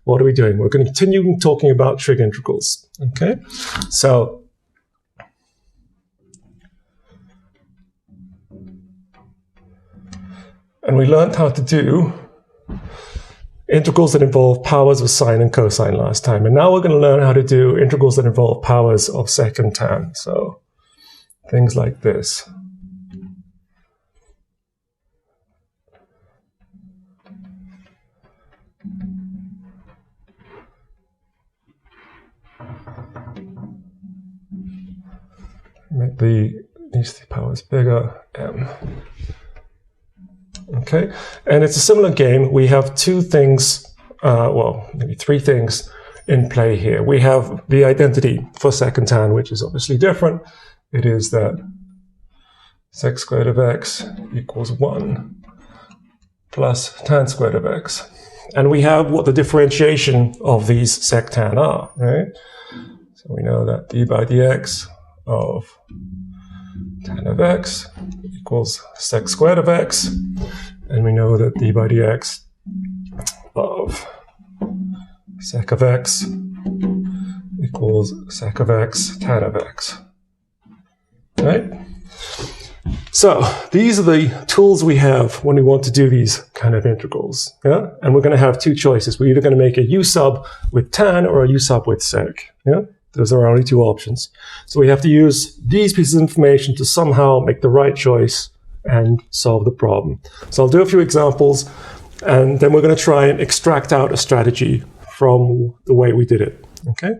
what are we doing? We're going to continue talking about trig integrals. Okay, so and we learned how to do integrals that involve powers of sine and cosine last time. And now we're going to learn how to do integrals that involve powers of sec and tan. So things like this. Make these powers bigger, m. Okay, and it's a similar game. We have two things, well, maybe three things in play here. We have the identity for sec and tan, which is obviously different. It is that sec squared of x equals 1 plus tan squared of x. And we have what the differentiation of these sec tan are, right? So we know that d by dx of tan of x equals sec squared of x, and we know that d by dx of sec of x equals sec of x tan of x, right? So these are the tools we have when we want to do these kind of integrals, yeah? And we're going to have two choices. We're either going to make a u sub with tan or a u sub with sec, yeah? Those are our only two options. So we have to use these pieces of information to somehow make the right choice and solve the problem. So I'll do a few examples, and then we're going to try and extract out a strategy from the way we did it. Okay?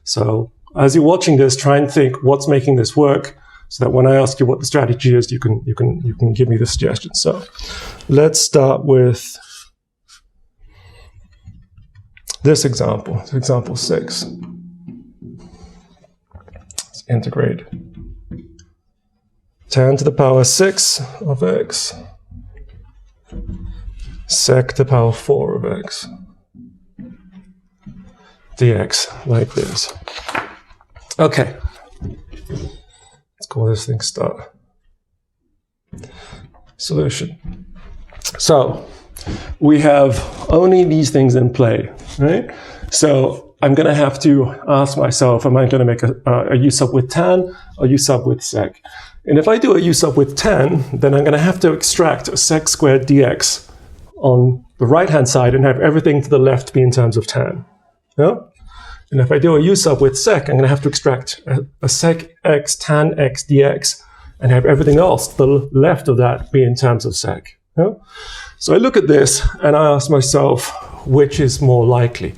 So as you're watching this, try and think what's making this work, so that when I ask you what the strategy is, you can give me the suggestion. So let's start with this example. It's example 6. Integrate tan to the power 6 of x sec to the power 4 of x dx, like this. Okay, let's call this thing star. Solution. So we have only these things in play, right? So I'm going to have to ask myself, am I going to make a u sub with tan or u sub with sec? And if I do a u sub with tan, then I'm going to have to extract a sec squared dx on the right-hand side and have everything to the left be in terms of tan. Yeah? And if I do a u sub with sec, I'm going to have to extract a sec x tan x dx and have everything else to the left of that be in terms of sec. Yeah? So I look at this and I ask myself, which is more likely?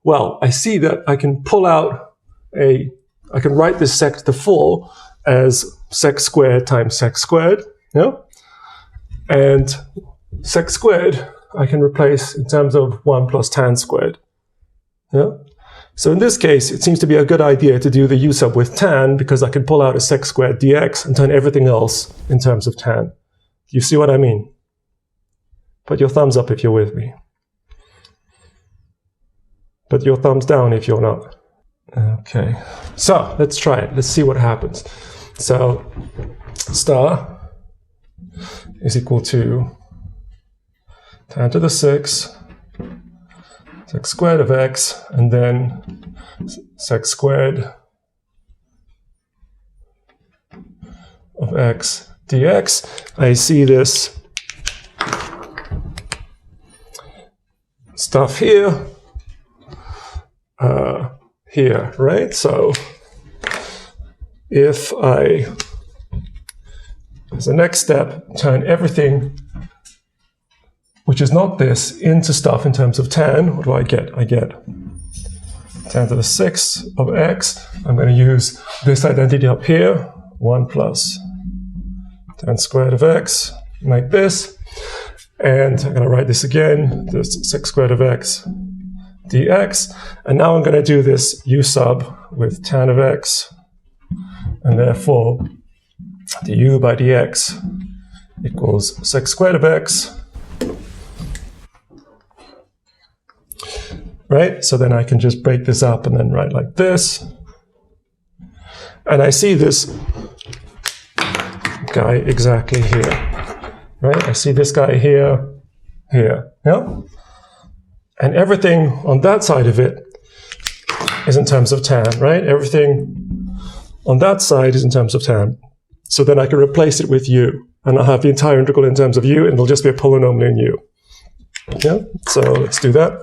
Well, I see that I can pull out I can write this sec to the 4 as sec squared times sec squared, yeah? And sec squared I can replace in terms of 1 plus tan squared, yeah? So in this case, it seems to be a good idea to do the u sub with tan, because I can pull out a sec squared dx and turn everything else in terms of tan. Do you see what I mean? Put your thumbs up if you're with me. Put your thumbs down if you're not. Okay, so let's try it. Let's see what happens. So star is equal to tan to the 6, sec squared of x, and then sec squared of x dx. I see this stuff here. Here, right? So if I, as a next step, turn everything which is not this into stuff in terms of tan, what do I get? I get tan to the 6 of x. I'm going to use this identity up here, 1 plus tan squared of x, like this. And I'm going to write this again, this sec squared of x dx, and now I'm going to do this u sub with tan of x, and therefore du by dx equals sec squared of x, right? So then I can just break this up and then write like this, and I see this guy exactly here, right? I see this guy here, yeah? And everything on that side of it is in terms of tan, right? Everything on that side is in terms of tan. So then I can replace it with u, and I'll have the entire integral in terms of u, and it'll just be a polynomial in u. Yeah, so let's do that.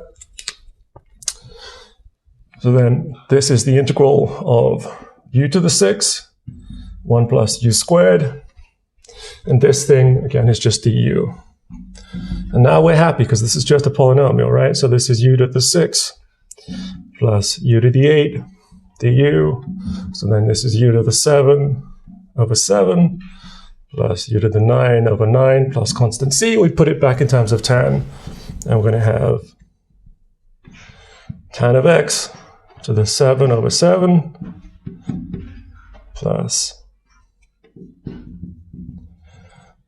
So then this is the integral of u to the 6, 1 plus u squared. And this thing, again, is just du. And now we're happy because this is just a polynomial, right? So this is u to the 6 plus u to the 8 du. So then this is u to the 7 over 7 plus u to the 9 over 9 plus constant c. We put it back in terms of tan. And we're going to have tan of x to the 7 over 7 plus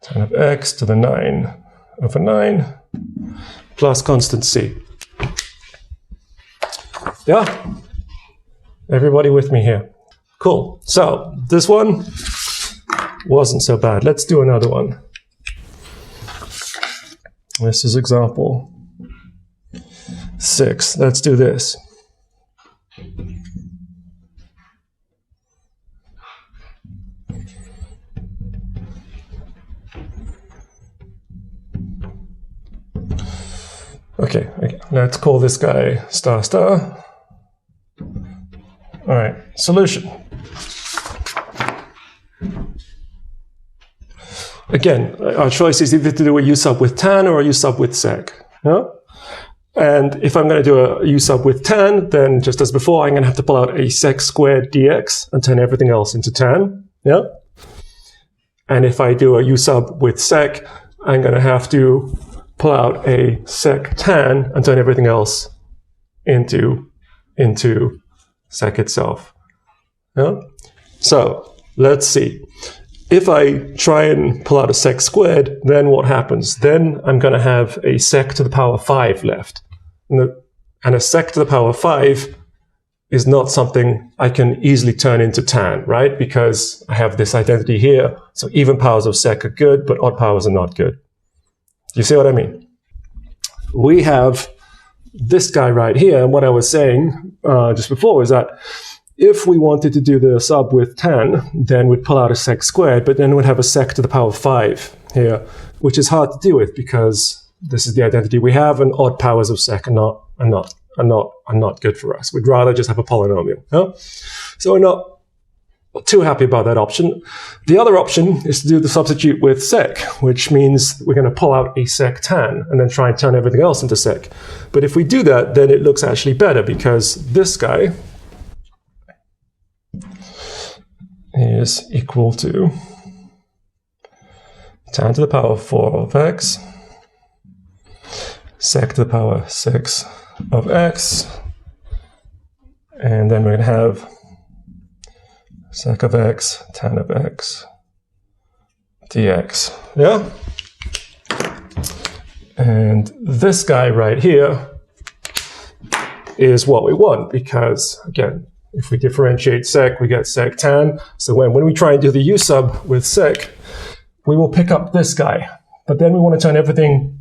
tan of x to the 9 over 9 plus constant c. Yeah? Everybody with me here? Cool. So this one wasn't so bad. Let's do another one. This is example 6. Let's do this. Okay, let's call this guy star star. All right, solution. Again, our choice is either to do a u sub with tan or a u sub with sec. Yeah? And if I'm going to do a u sub with tan, then just as before, I'm going to have to pull out a sec squared dx and turn everything else into tan. Yeah? And if I do a u sub with sec, I'm going to have to pull out a sec tan and turn everything else into sec itself. Yeah? So let's see. If I try and pull out a sec squared, then what happens? Then I'm going to have a sec to the power 5 left. And a sec to the power 5 is not something I can easily turn into tan, right? Because I have this identity here. So even powers of sec are good, but odd powers are not good. Do you see what I mean? We have this guy right here. And what I was saying just before was that if we wanted to do the sub with tan, then we'd pull out a sec squared, but then we'd have a sec to the power 5 here, which is hard to deal with because this is the identity we have, and odd powers of sec are not good for us. We'd rather just have a polynomial. Yeah? So we're not too happy about that option. The other option is to do the substitute with sec, which means we're going to pull out a sec tan and then try and turn everything else into sec. But if we do that, then it looks actually better because this guy is equal to tan to the power 4 of x, sec to the power 6 of x, and then we're going to have sec of x, tan of x, dx. Yeah? And this guy right here is what we want because, again, if we differentiate sec, we get sec tan. So when we try and do the u sub with sec, we will pick up this guy. But then we want to turn everything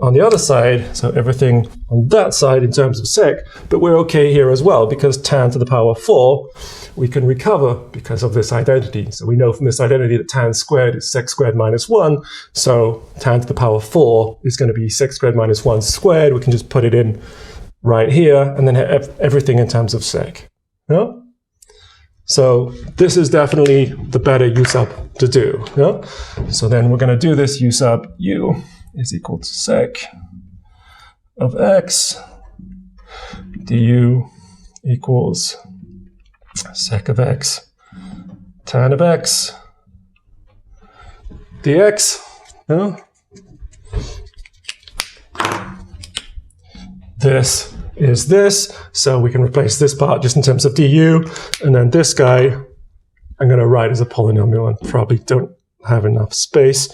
on the other side, so everything on that side in terms of sec, but we're okay here as well because tan to the power 4 we can recover because of this identity. So we know from this identity that tan squared is sec squared minus 1, so tan to the power 4 is going to be sec squared minus 1 squared. We can just put it in right here, and then have everything in terms of sec. Yeah? So this is definitely the better u sub to do. Yeah? So then we're going to do this u sub u is equal to sec of x du equals sec of x tan of x dx. Yeah? This is this, so we can replace this part just in terms of du, and then this guy I'm going to write as a polynomial and probably don't have enough space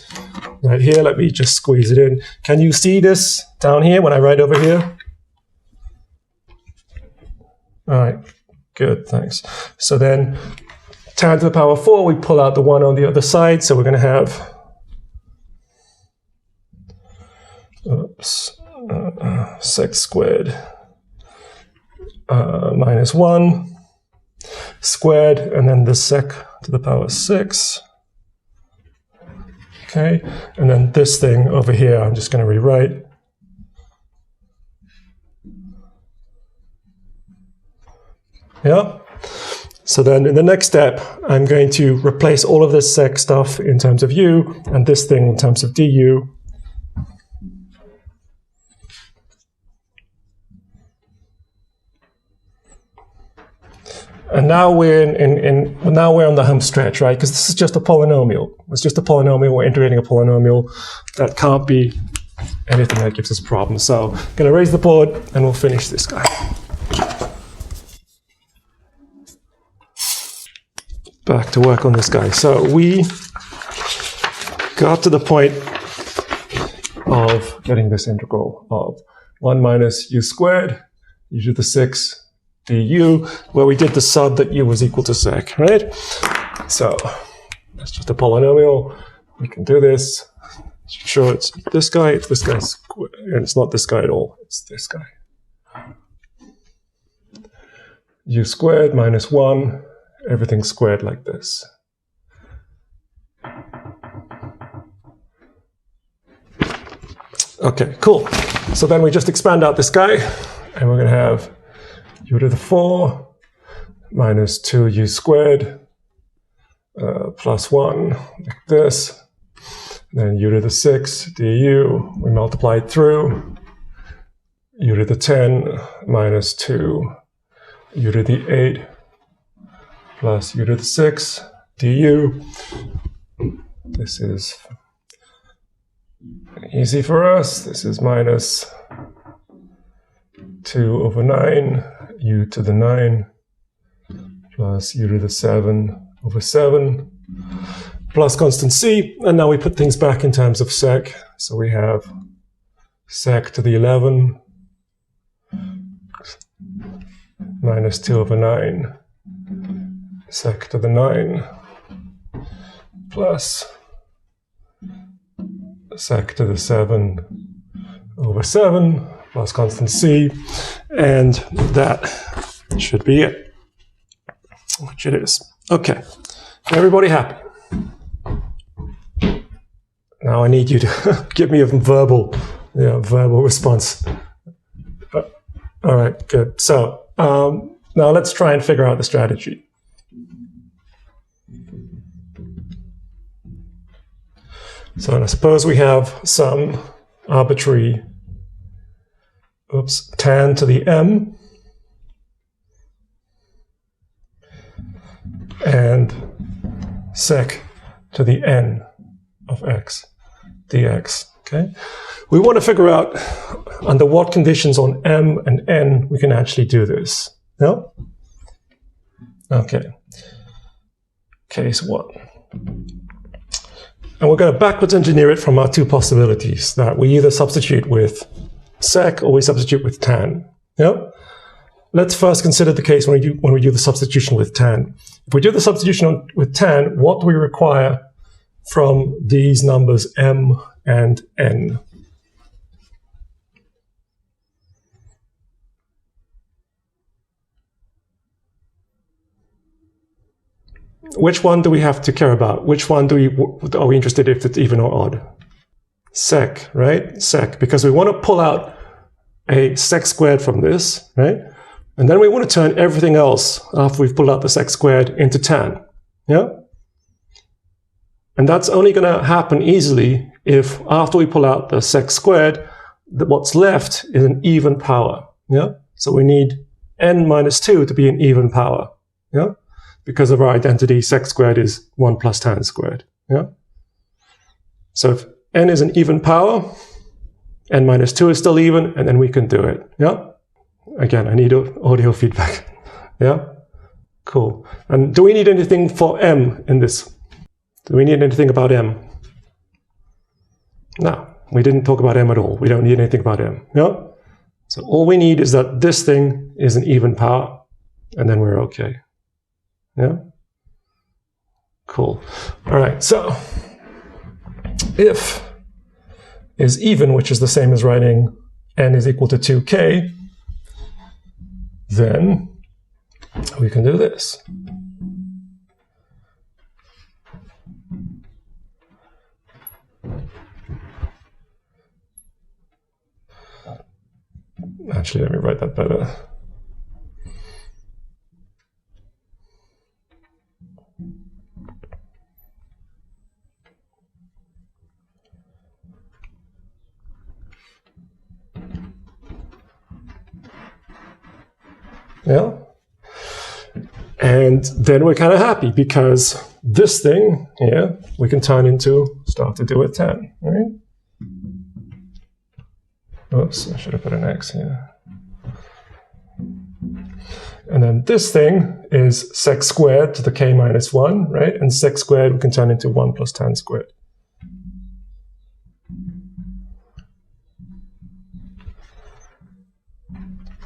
right here. Let me just squeeze it in. Can you see this down here when I write over here? All right, good, thanks. So then tan to the power 4, we pull out the 1 on the other side, so we're going to have, oops, sec squared minus 1 squared, and then the sec to the power 6. Okay, and then this thing over here, I'm just going to rewrite. Yeah? So then in the next step, I'm going to replace all of this sec stuff in terms of u, and this thing in terms of du. And now we're now we're on the home stretch, right? Because this is just a polynomial. It's just a polynomial. We're integrating a polynomial. That can't be anything that gives us problems. So I'm going to raise the board, and we'll finish this guy. Back to work on this guy. So we got to the point of getting this integral of 1 minus u squared, u to the 6 du, where we did the sub that u was equal to sec, right? So that's just a polynomial. We can do this. Sure, it's this guy, and it's not this guy at all. It's this guy. U squared minus 1, everything squared like this. Okay, cool. So then we just expand out this guy, and we're going to have u to the 4 minus 2u squared plus 1, like this. Then u to the 6 du, we multiply it through. U to the 10 minus 2 u to the 8 plus u to the 6 du. This is easy for us. This is minus 2 over 9 u to the 9 plus u to the 7 over 7 plus constant c. And now we put things back in terms of sec. So we have sec to the 11 minus 2 over 9 sec to the 9 plus sec to the 7 over 7 plus constant c, and that should be it, which it is. Okay, everybody happy? Now I need you to give me a verbal response. All right, good. So now let's try and figure out the strategy. So I suppose we have some arbitrary tan to the m and sec to the n of x dx. Okay, we want to figure out under what conditions on m and n we can actually do this. No? Okay. Case 1. And we're going to backwards engineer it from our two possibilities, that we either substitute with sec or we substitute with tan. Yeah? Let's first consider the case when we do the substitution with tan. If we do the substitution with tan, what do we require from these numbers m and n? Which one do we have to care about? Which one are we interested if it's even or odd? Sec, right? Sec, because we want to pull out a sec squared from this, right? And then we want to turn everything else after we've pulled out the sec squared into tan, yeah? And that's only going to happen easily if after we pull out the sec squared, what's left is an even power, yeah? So we need n minus 2 to be an even power, yeah? Because of our identity, sec squared is 1 plus tan squared. Yeah? So if n is an even power, n minus 2 is still even, and then we can do it. Yeah? Again, I need audio feedback. Yeah? Cool. And do we need anything for m in this? Do we need anything about m? No, we didn't talk about m at all. We don't need anything about m. Yeah? So all we need is that this thing is an even power, and then we're okay. Yeah? Cool. All right, so if is even, which is the same as writing n is equal to 2k, then we can do this. Actually, let me write that better. Yeah. And then we're kind of happy because this thing here we can turn into, start to do with 10, right? Oops, I should have put an X here. And then this thing is sec squared to the k minus 1, right? And sec squared we can turn into 1 plus tan squared.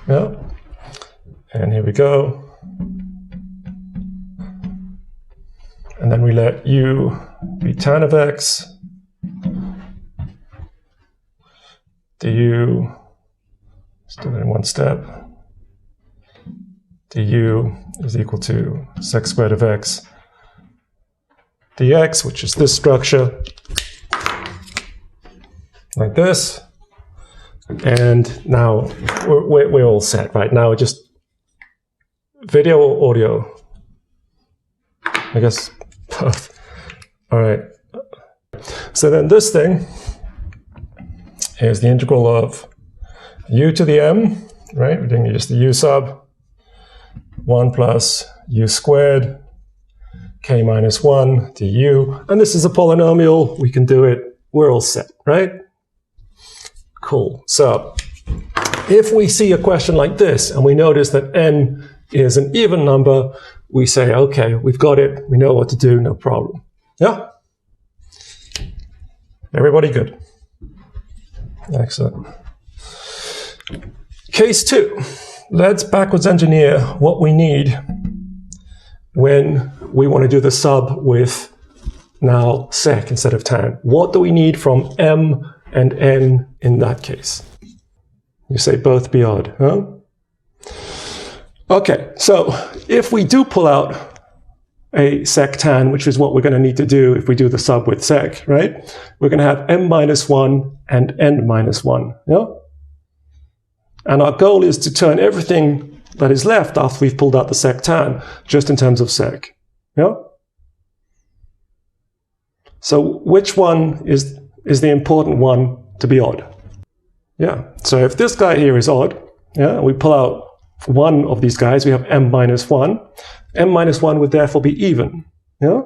Yeah. And here we go. And then we let u be tan of x, du, still in one step, du is equal to sec squared of x dx, which is this structure, like this. And now we're all set, right? Now just video or audio? I guess both. All right. So then this thing is the integral of u to the m, right? We're doing just the u sub 1 plus u squared k minus 1 du. And this is a polynomial. We can do it. We're all set, right? Cool. So if we see a question like this and we notice that n is an even number, we say, okay, we've got it. We know what to do. No problem. Yeah? Everybody good? Excellent. Case 2. Let's backwards engineer what we need when we want to do the sub with now sec instead of tan. What do we need from m and n in that case? You say both be odd, huh? Okay, so if we do pull out a sec tan, which is what we're going to need to do if we do the sub with sec, right? We're going to have m minus 1 and n minus 1, yeah? And our goal is to turn everything that is left after we've pulled out the sec tan just in terms of sec, yeah? So which one is the important one to be odd? Yeah, so if this guy here is odd, yeah, we pull out one of these guys, we have m minus 1. M minus 1 would therefore be even, yeah?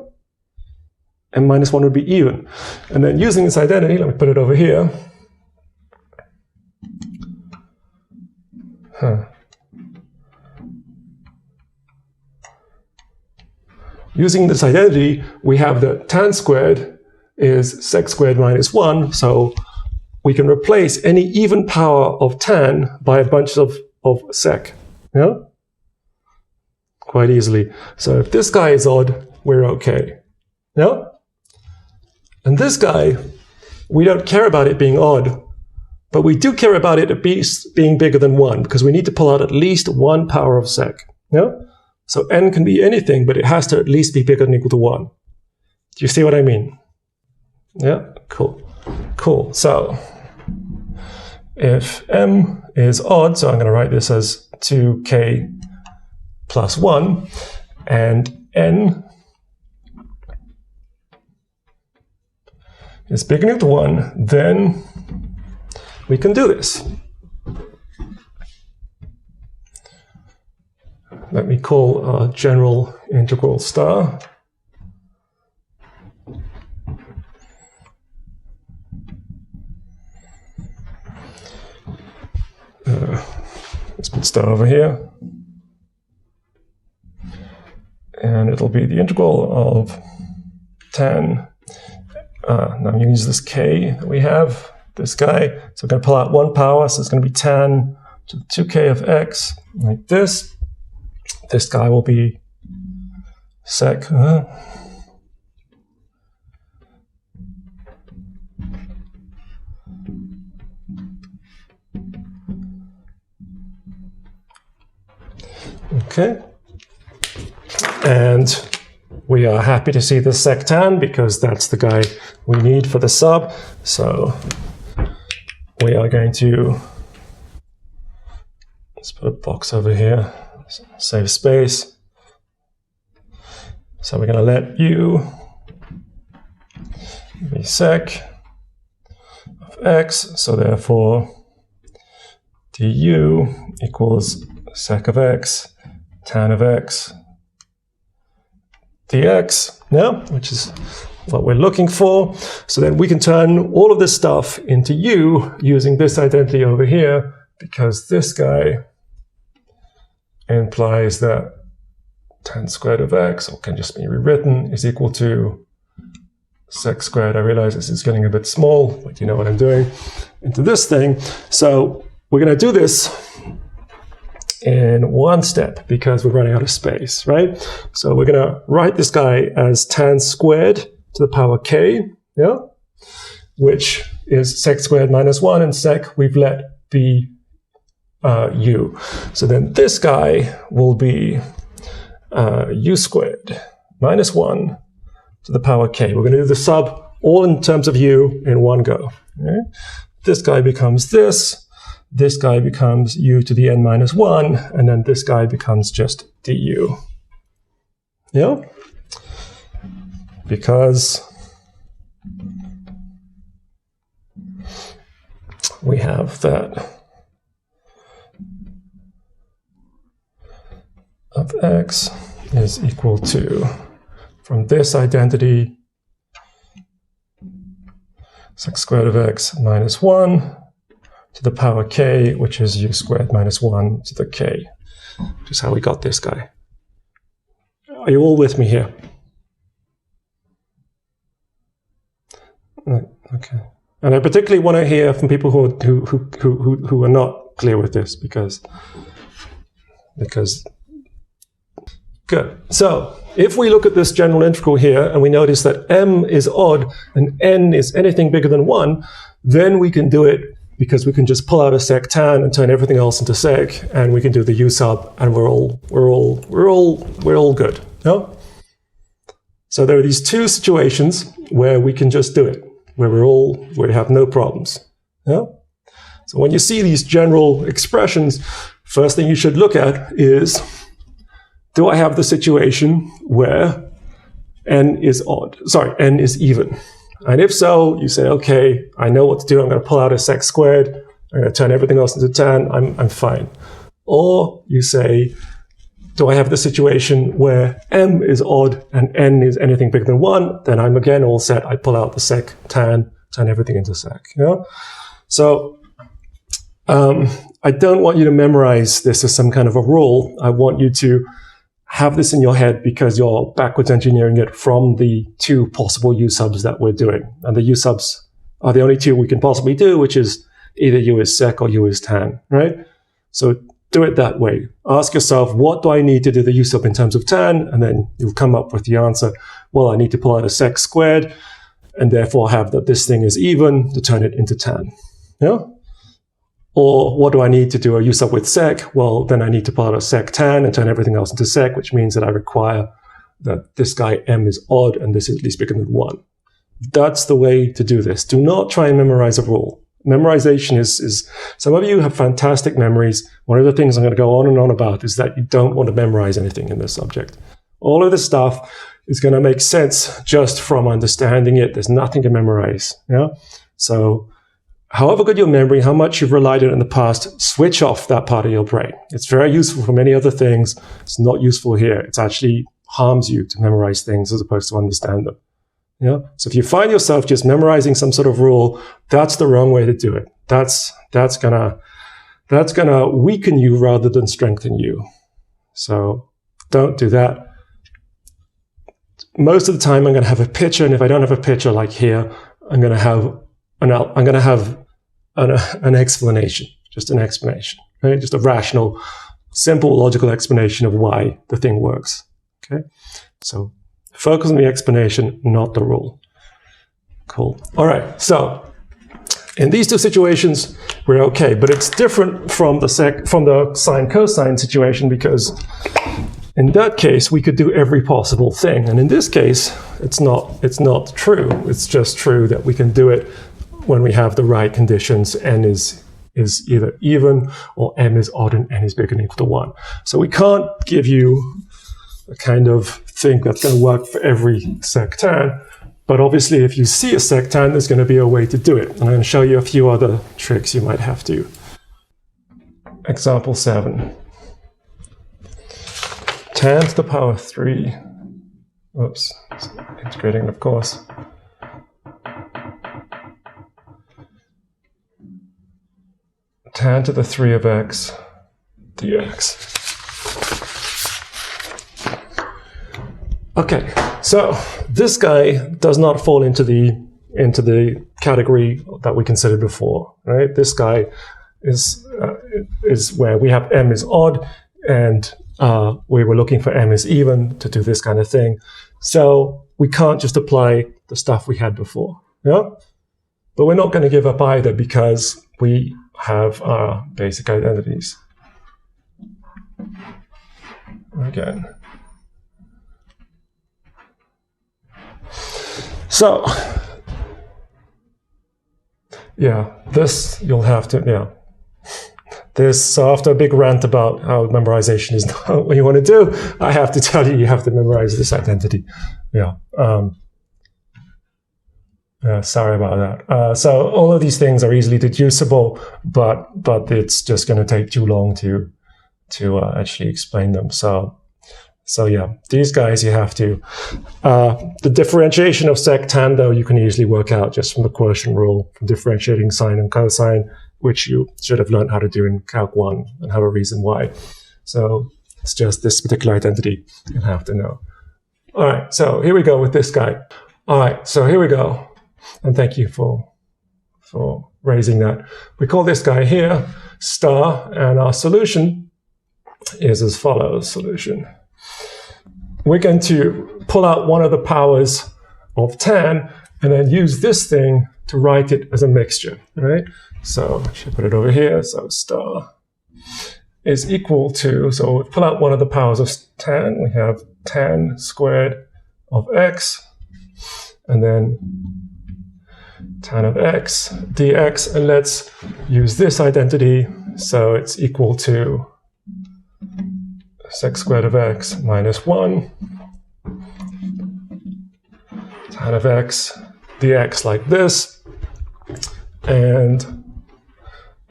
M minus 1 would be even. And then using this identity, let me put it over here. Using this identity, we have that tan squared is sec squared minus 1, so we can replace any even power of tan by a bunch of sec, yeah? Quite easily. So if this guy is odd, we're okay, yeah? And this guy, we don't care about it being odd, but we do care about it being bigger than 1, because we need to pull out at least 1 power of sec, yeah? So n can be anything, but it has to at least be bigger than or equal to 1. Do you see what I mean? Yeah, cool. Cool. So if m is odd, so I'm going to write this as 2k plus 1, and n is bigger than or equal to 1, then we can do this. Let me call our general integral star. Let's put star over here. And it'll be the integral of tan. Now I'm going to use this k that we have, this guy. So I'm going to pull out 1 power, so it's going to be tan to the 2k of x, like this. This guy will be sec. Okay. And we are happy to see the sectan because that's the guy we need for the sub. So we are going to, let's put a box over here, save space. So we're going to let u be sec of x. So therefore du equals sec of x, tan of x, dx, yeah, which is what we're looking for. So then we can turn all of this stuff into u using this identity over here, because this guy implies that tan squared of x, or can just be rewritten, is equal to sec squared. I realize this is getting a bit small, but you know what I'm doing, into this thing. So we're going to do this in one step because we're running out of space, right? So we're going to write this guy as tan squared to the power k, yeah, which is sec squared minus 1, and sec we've let be u. So then this guy will be u squared minus 1 to the power k. We're going to do the sub all in terms of u in one go. Okay? This guy becomes this. This guy becomes u to the n minus 1, and then this guy becomes just du. Yeah? Because we have that of x is equal to, from this identity, sec squared of x minus 1 to the power k, which is u squared minus 1 to the k, which is how we got this guy. Are you all with me here? Okay. And I particularly want to hear from people who are not clear with this, because good. So if we look at this general integral here and we notice that m is odd and n is anything bigger than 1, then we can do it because we can just pull out a sec tan and turn everything else into sec, and we can do the u sub, and we're all good. No? So there are these two situations where we can just do it, where we have no problems. Yeah? So when you see these general expressions, first thing you should look at is, do I have the situation where n is odd? Sorry, n is even. And if so, you say, okay, I know what to do. I'm going to pull out a sec squared. I'm going to turn everything else into tan. I'm fine. Or you say, do I have the situation where m is odd and n is anything bigger than 1? Then I'm again all set. I pull out the sec, tan, turn everything into sec. Yeah? So I don't want you to memorize this as some kind of a rule. I want you to have this in your head because you're backwards engineering it from the two possible u subs that we're doing. And the u subs are the only two we can possibly do, which is either u is sec or u is tan, right? So do it that way. Ask yourself, what do I need to do the u sub in terms of tan? And then you'll come up with the answer, well, I need to pull out a sec squared and therefore have that this thing is even to turn it into tan. Yeah? Or what do I need to do a u sub with sec? Well, then I need to pull out a sec tan and turn everything else into sec, which means that I require that this guy m is odd and this is at least bigger than 1. That's the way to do this. Do not try and memorize a rule. Memorization is some of you have fantastic memories. One of the things I'm going to go on and on about is that you don't want to memorize anything in this subject. All of this stuff is going to make sense just from understanding it. There's nothing to memorize. Yeah. So however good your memory, how much you've relied on it in the past, switch off that part of your brain. It's very useful for many other things. It's not useful here. It actually harms you to memorize things as opposed to understand them. Yeah. So if you find yourself just memorizing some sort of rule, that's the wrong way to do it. That's gonna weaken you rather than strengthen you. So don't do that. Most of the time, I'm going to have a picture, and if I don't have a picture like here, I'm going to have an explanation, just an explanation, right? Just a rational, simple, logical explanation of why the thing works. Okay, so focus on the explanation, not the rule. Cool. All right. So In these two situations, we're okay, but it's different from the sine cosine situation, because in that case we could do every possible thing, and in this case it's not true. It's just true that we can do it when we have the right conditions. N is either even, or m is odd, and n is bigger than or equal to 1. So we can't give you a kind of thing that's going to work for every sectan. But obviously, if you see a sectan, there's going to be a way to do it. And I'm going to show you a few other tricks you might have to. Example 7. Tan to the power 3. Oops, integrating, of course. Tan to the 3 of x dx. Okay, so this guy does not fall into the category that we considered before, right? This guy is where we have m is odd, and we were looking for m is even to do this kind of thing. So we can't just apply the stuff we had before, yeah? But we're not going to give up either, because we have our basic identities. Again. So, yeah, this you'll have to, yeah. So after a big rant about how memorization is not what you want to do, I have to tell you, you have to memorize this identity. Yeah. Sorry about that. So all of these things are easily deducible, but it's just going to take too long to actually explain them. So yeah, these guys you have to. The differentiation of sectan, though, you can easily work out just from the quotient rule, from differentiating sine and cosine, which you should have learned how to do in Calc 1 and have a reason why. So it's just this particular identity you have to know. All right, so here we go with this guy. All right, so here we go. And thank you for raising that. We call this guy here star, and our solution is as follows. Solution. We're going to pull out one of the powers of tan and then use this thing to write it as a mixture, right? So I should put it over here. So star is equal to, so we pull out one of the powers of tan. We have tan squared of x, and then tan of x dx, and let's use this identity. So it's equal to sec squared of x minus 1 tan of x dx, like this. And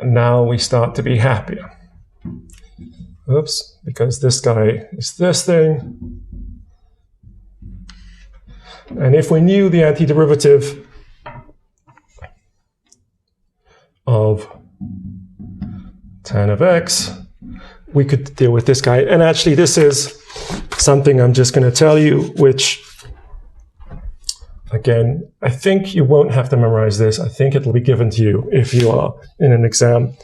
now we start to be happier. Oops, because this guy is this thing. And if we knew the antiderivative of tan of x, we could deal with this guy. And actually, this is something I'm just going to tell you, which, again, I think you won't have to memorize this. I think it'll be given to you if you are in an exam.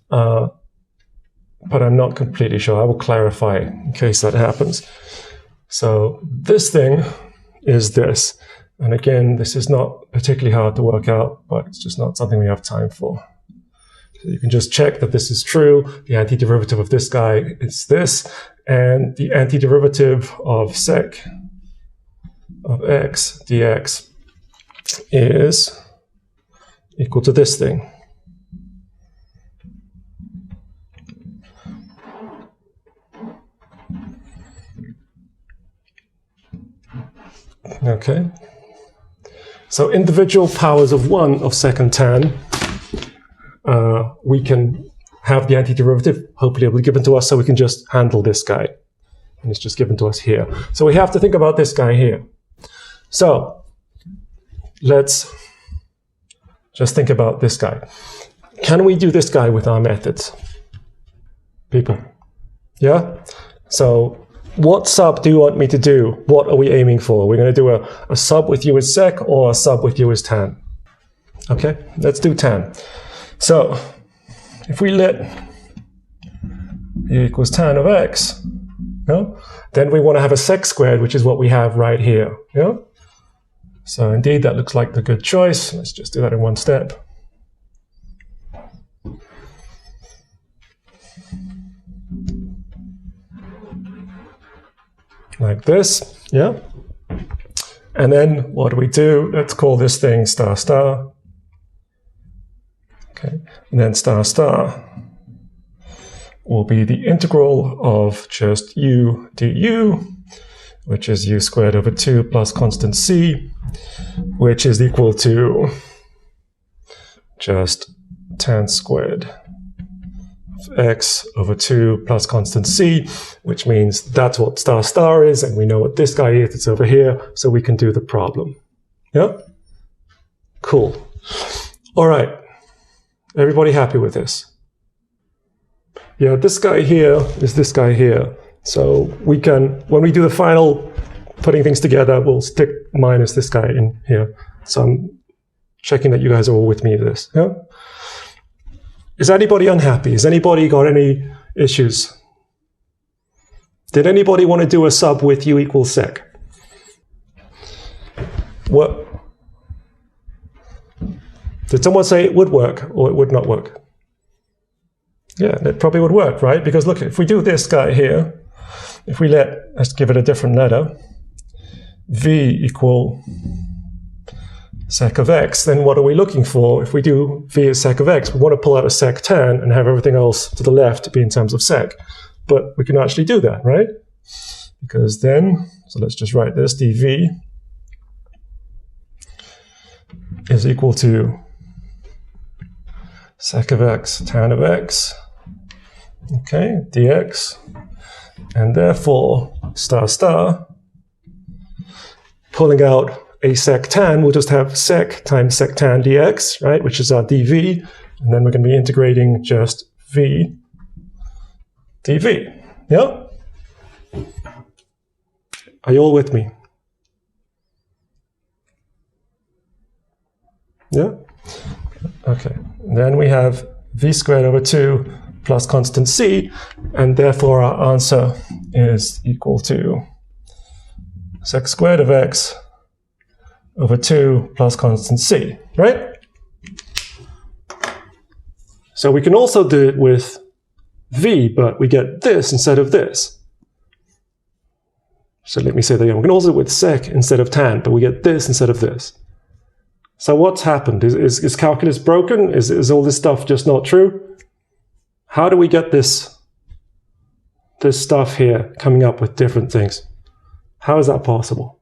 But I'm not completely sure. I will clarify in case that happens. So this thing is this. And again, this is not particularly hard to work out, but it's just not something we have time for. So you can just check that this is true. The antiderivative of this guy is this, and the antiderivative of sec of x dx is equal to this thing. Okay. So individual powers of 1 of sec and tan, we can have the antiderivative. Hopefully it will be given to us, so we can just handle this guy. And it's just given to us here. So we have to think about this guy here. So let's just think about this guy. Can we do this guy with our methods? People? Yeah? So what sub do you want me to do? What are we aiming for? We're going to do a sub with u as sec or a sub with u as tan. Okay, let's do tan. So if we let u equals tan of x, no? Then we want to have a sec squared, which is what we have right here. Yeah? So indeed, that looks like the good choice. Let's just do that in one step. like this, yeah? And then what do? Let's call this thing star star. Okay, and then star star will be the integral of just u du, which is u squared over 2 plus constant c, which is equal to just tan squared of x over 2 plus constant c, which means that's what star star is, and we know what this guy is, it's over here, so we can do the problem. Yeah? Cool. All right. Everybody happy with this? Yeah, this guy here is this guy here. So we can, when we do the final putting things together, we'll stick minus this guy in here. So I'm checking that you guys are all with me with this. Yeah? Is anybody unhappy? Has anybody got any issues? Did anybody want to do a sub with u equals sec? What? Did someone say it would work or it would not work? Yeah, it probably would work, right? Because look, if we do this guy here, if we let's give it a different letter, v equal sec of x, then what are we looking for? If we do v as sec of x, we want to pull out a sec tan and have everything else to the left be in terms of sec. But we can actually do that, right? Because then, so let's just write this, dv is equal to sec of x tan of x, okay, dx, and therefore star star, pulling out a sec tan, we'll just have sec times sec tan dx, right, which is our dv, and then we're going to be integrating just v dv, yeah? Are you all with me? Yeah? Okay, then we have v squared over 2 plus constant c, and therefore our answer is equal to sec squared of x over 2 plus constant c, right? So we can also do it with v, but we get this instead of this. So let me say that again. We can also do it with sec instead of tan, but we get this instead of this. So what's happened? Is calculus broken? Is all this stuff just not true? How do we get this stuff here coming up with different things? How is that possible?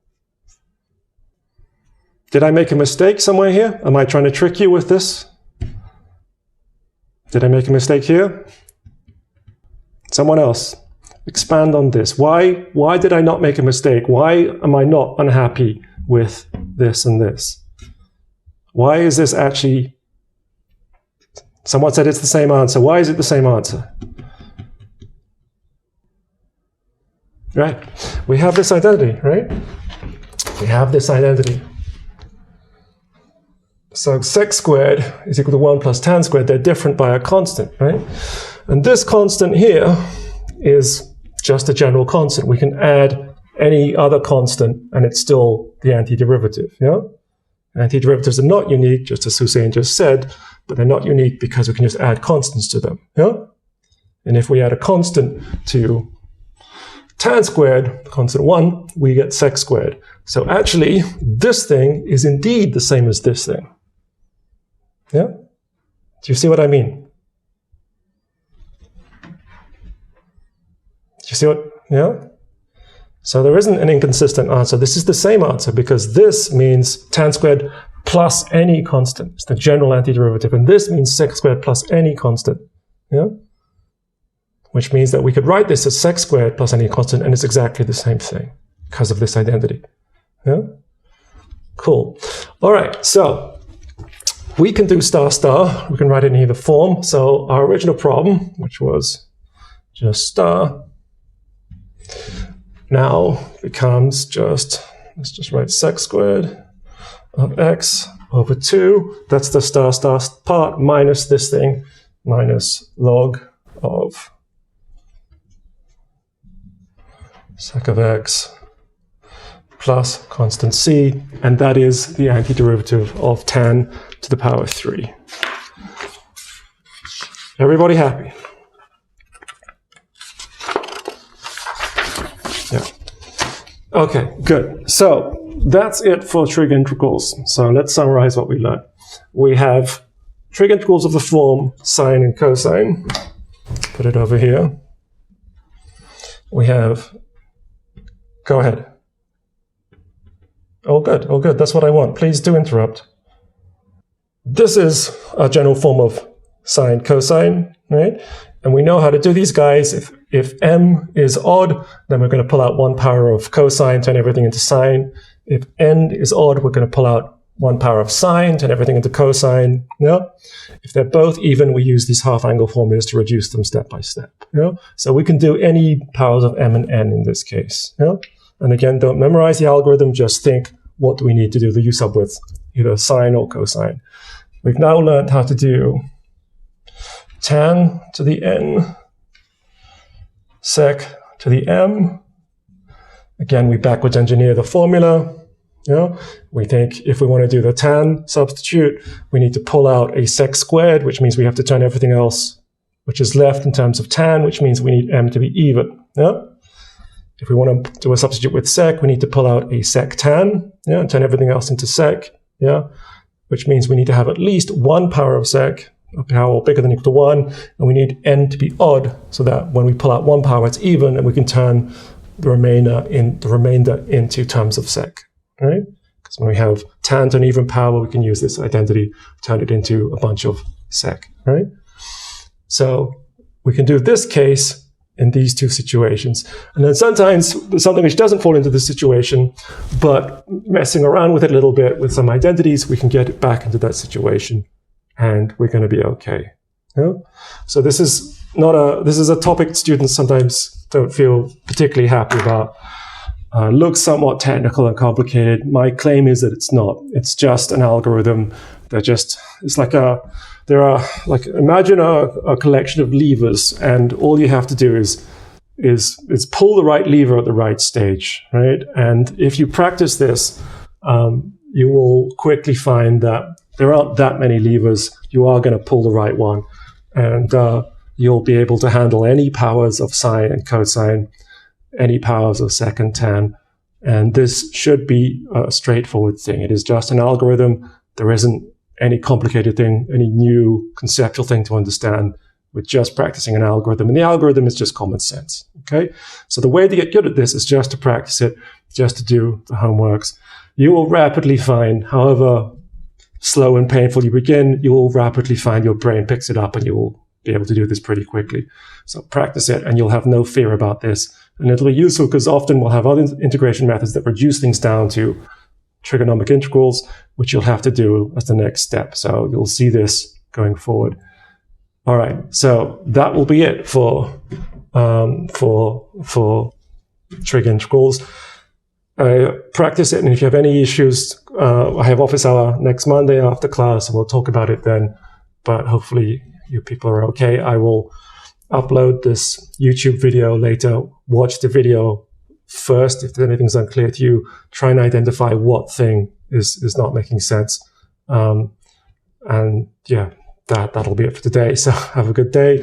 Did I make a mistake somewhere here? Am I trying to trick you with this? Did I make a mistake here? Someone else, expand on this. Why did I not make a mistake? Why am I not unhappy with this and this? Why is this actually... Someone said it's the same answer. Why is it the same answer? Right. We have this identity, right? We have this identity. So sec squared is equal to 1 plus tan squared. They're different by a constant, right? And this constant here is just a general constant. We can add any other constant and it's still the antiderivative, yeah? Antiderivatives are not unique, just as Hussein just said, but they're not unique because we can just add constants to them, yeah? And if we add a constant to tan squared, constant 1, we get sec squared. So actually, this thing is indeed the same as this thing. Yeah? Do you see what I mean? Do you see what, yeah? So there isn't an inconsistent answer. This is the same answer because this means tan squared plus any constant. It's the general antiderivative. And this means sec squared plus any constant. Yeah? Which means that we could write this as sec squared plus any constant, and it's exactly the same thing because of this identity. Yeah? Cool. All right, so we can do star star. We can write it in either form. So our original problem, which was just star, now becomes just, let's just write sec squared of x over 2. That's the star star part minus this thing, minus log of sec of x plus constant c, and that is the antiderivative of tan to the power 3. Everybody happy? Yeah. Okay, good. So that's it for trig integrals. So let's summarize what we learned. We have trig integrals of the form sine and cosine. Put it over here. We have, go ahead. Oh, good. Oh, good. That's what I want. Please do interrupt. This is a general form of sine, cosine, right? And we know how to do these guys. If m is odd, then we're going to pull out 1 power of cosine, turn everything into sine. If n is odd, we're going to pull out 1 power of sine, turn everything into cosine. Yeah? If they're both even, we use these half-angle formulas to reduce them step by step. Yeah? So we can do any powers of m and n in this case. Yeah? And again, don't memorize the algorithm, just think, what do we need to do the u sub with either sine or cosine? We've now learned how to do tan to the n, sec to the m. Again, we backwards engineer the formula. Yeah? We think if we want to do the tan substitute, we need to pull out a sec squared, which means we have to turn everything else which is left in terms of tan, which means we need m to be even. Yeah? If we want to do a substitute with sec, we need to pull out a sec tan, yeah, and turn everything else into sec, yeah, which means we need to have at least 1 power of sec, a power bigger than or equal to 1, and we need n to be odd, so that when we pull out 1 power, it's even, and we can turn the remainder into terms of sec, right? Because when we have tan to an even power, we can use this identity, turn it into a bunch of sec, right? So we can do this case in these two situations. And then sometimes there's something which doesn't fall into this situation, but messing around with it a little bit with some identities, we can get it back into that situation and we're going to be okay. Yeah? So this is a topic students sometimes don't feel particularly happy about. Looks somewhat technical and complicated. My claim is that it's not. It's just an algorithm. Imagine a collection of levers, and all you have to do is pull the right lever at the right stage, right? And if you practice this, you will quickly find that there aren't that many levers. You are going to pull the right one, and you'll be able to handle any powers of sine and cosine, any powers of sec and tan. And this should be a straightforward thing. It is just an algorithm. There isn't any complicated thing, any new conceptual thing to understand. We're just practicing an algorithm, and the algorithm is just common sense, okay? So the way to get good at this is just to practice it, just to do the homeworks. You will rapidly find, however slow and painful you begin, you will rapidly find your brain picks it up and you will be able to do this pretty quickly. So practice it and you'll have no fear about this. And it'll be useful because often we'll have other integration methods that reduce things down to trigonometric integrals, which you'll have to do as the next step. So you'll see this going forward. All right, so that will be it for trig integrals. Practice it, and if you have any issues, I have office hour next Monday after class, and we'll talk about it then. But hopefully you people are okay. I will upload this YouTube video later. Watch the video first. If anything's unclear to you, try and identify what thing is not making sense. And yeah, that'll be it for today. So have a good day.